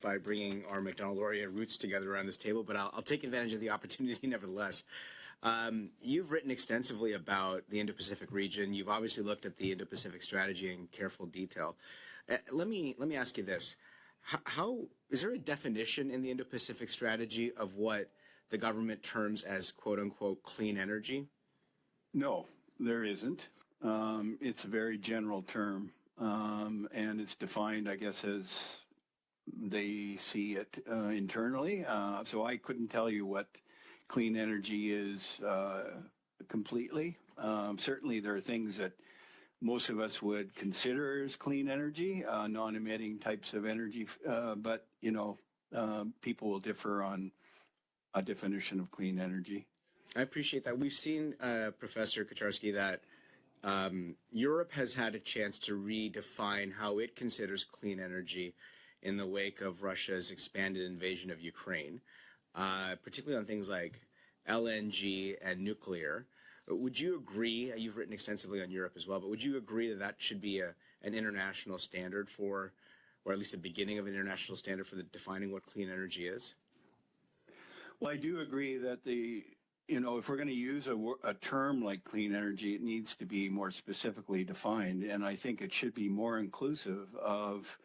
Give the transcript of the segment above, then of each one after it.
by bringing our Macdonald-Laurier roots together around this table, but I'll take advantage of the opportunity nevertheless. You've written extensively about the Indo-Pacific region. You've obviously looked at the Indo-Pacific strategy in careful detail. Let me ask you this. How is there a definition in the Indo-Pacific strategy of what the government terms as quote-unquote clean energy? No, there isn't. It's a very general term, and it's defined, I guess, as they see it internally. So I couldn't tell you what clean energy is completely. Certainly there are things that most of us would consider as clean energy, non-emitting types of energy, but, you know, people will differ on a definition of clean energy. I appreciate that. We've seen, Professor Kucharski, that Europe has had a chance to redefine how it considers clean energy in the wake of Russia's expanded invasion of Ukraine, particularly on things like LNG and nuclear. Would you agree, you've written extensively on Europe as well, but would you agree that that should be an international standard for, or at least the beginning of an international standard for defining what clean energy is? Well, I do agree that if we're going to use a term like clean energy, it needs to be more specifically defined. And I think it should be more inclusive of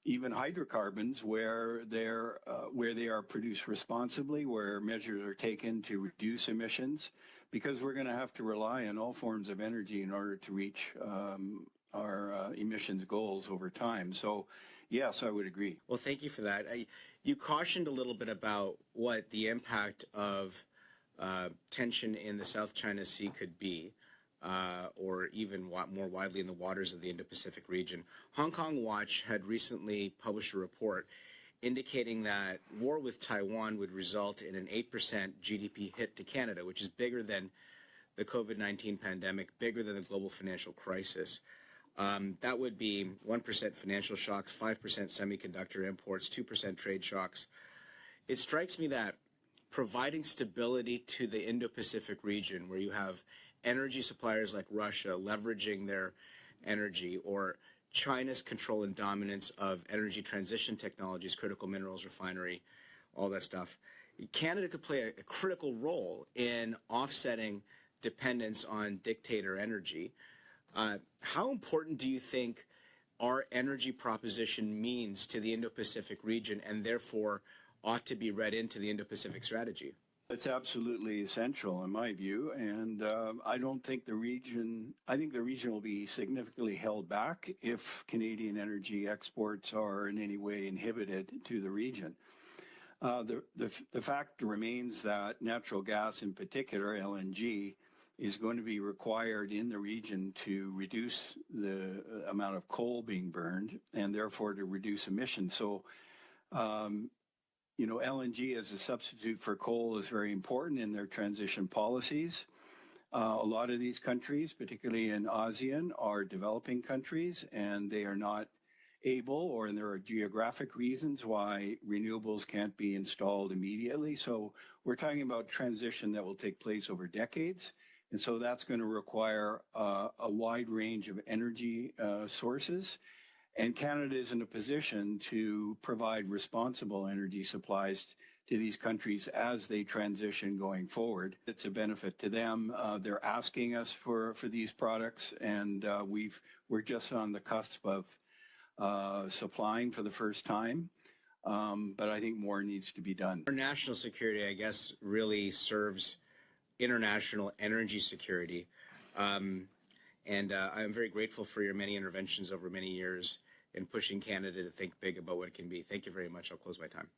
even hydrocarbons where they are produced responsibly, where measures are taken to reduce emissions, because we're going to have to rely on all forms of energy in order to reach our emissions goals over time. So, yes, I would agree. Well, thank you for that. You cautioned a little bit about what the impact of tension in the South China Sea could be, or even more widely in the waters of the Indo-Pacific region. Hong Kong Watch had recently published a report indicating that war with Taiwan would result in an 8% GDP hit to Canada, which is bigger than the COVID-19 pandemic, bigger than the global financial crisis. That would be 1% financial shocks, 5% semiconductor imports, 2% trade shocks. It strikes me that providing stability to the Indo-Pacific region, where you have energy suppliers like Russia leveraging their energy, or China's control and dominance of energy transition technologies, critical minerals, refinery, all that stuff, Canada could play a critical role in offsetting dependence on dictator energy. How important do you think our energy proposition means to the Indo-Pacific region, and therefore ought to be read into the Indo-Pacific strategy? It's absolutely essential in my view, and I think the region will be significantly held back if Canadian energy exports are in any way inhibited to the region. The fact remains that natural gas, in particular LNG, is going to be required in the region to reduce the amount of coal being burned and therefore to reduce emissions. So, LNG as a substitute for coal is very important in their transition policies. A lot of these countries, particularly in ASEAN, are developing countries, and they are not able, or there are geographic reasons why renewables can't be installed immediately. So we're talking about transition that will take place over decades. And so that's going to require a wide range of energy sources. And Canada is in a position to provide responsible energy supplies to these countries as they transition going forward. It's a benefit to them. They're asking us for these products, and we're just on the cusp of supplying for the first time. But I think more needs to be done. Our national security, I guess, really serves international energy security. And I'm very grateful for your many interventions over many years in pushing Canada to think big about what it can be. Thank you very much. I'll close my time.